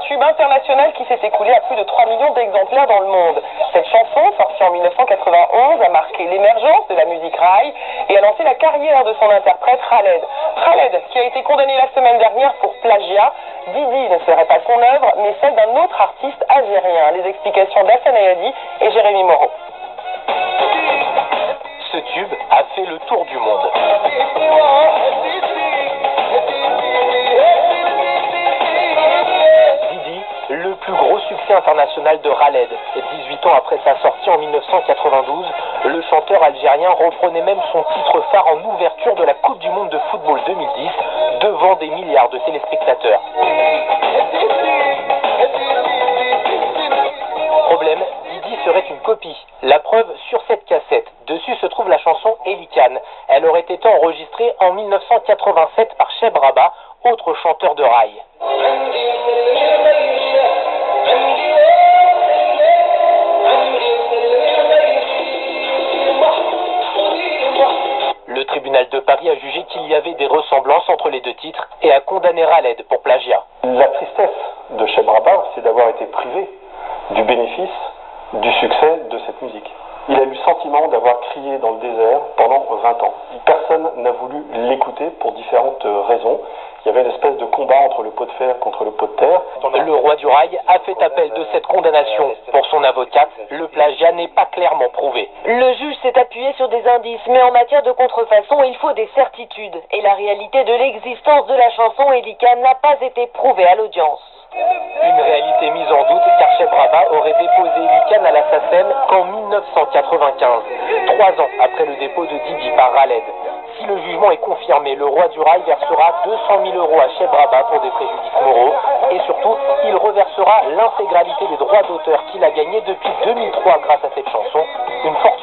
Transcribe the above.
tube international qui s'est écoulé à plus de 3 millions d'exemplaires dans le monde. Cette chanson, sortie en 1991, a marqué l'émergence de la musique raï et a lancé la carrière de son interprète Khaled. Khaled, qui a été condamné la semaine dernière pour plagiat. Didi ne serait pas son œuvre, mais celle d'un autre artiste algérien. Les explications d'Hassan Ayadi et Jérémy Moreau. Ce tube a fait le tour du monde. Didi, le plus gros succès international de Khaled. 18 ans après sa sortie en 1992, le chanteur algérien reprenait même son titre phare en ouverture de la Coupe du Monde de football 2010 devant des milliards de téléspectateurs. Problème, Didi serait une copie. La preuve sur cette cassette. Dessus se trouve la chanson Elikan. Elle aurait été enregistrée en 1987 par Cheb Rabat, autre chanteur de raï. Le tribunal de Paris a jugé qu'il y avait des ressemblances entre les deux titres et a condamné Khaled pour plagiat. La tristesse de Cheb Rabat, c'est d'avoir été privé du bénéfice du succès de cette musique. Il a eu le sentiment d'avoir crié dans le désert pendant 20 ans. Personne n'a voulu l'écouter pour différentes raisons. Il y avait une espèce de combat entre le pot de fer contre le pot de terre. Le roi du raï a fait appel de cette condamnation. Pour son avocate, le plagiat n'est pas clairement prouvé. Le juge s'est appuyé sur des indices, mais en matière de contrefaçon, il faut des certitudes. Et la réalité de l'existence de la chanson Elikan n'a pas été prouvée à l'audience. Une réalité mise en doute car Cheb Rabat aurait déposé Elikan à la SACEM qu'en 1995, 3 ans après le dépôt de Didi par Khaled. Si le jugement est confirmé, le roi du raï versera 200 000 € à Cheb Rabat pour des préjudices moraux et surtout, il reversera l'intégralité des droits d'auteur qu'il a gagnés depuis 2003 grâce à cette chanson, une fortune.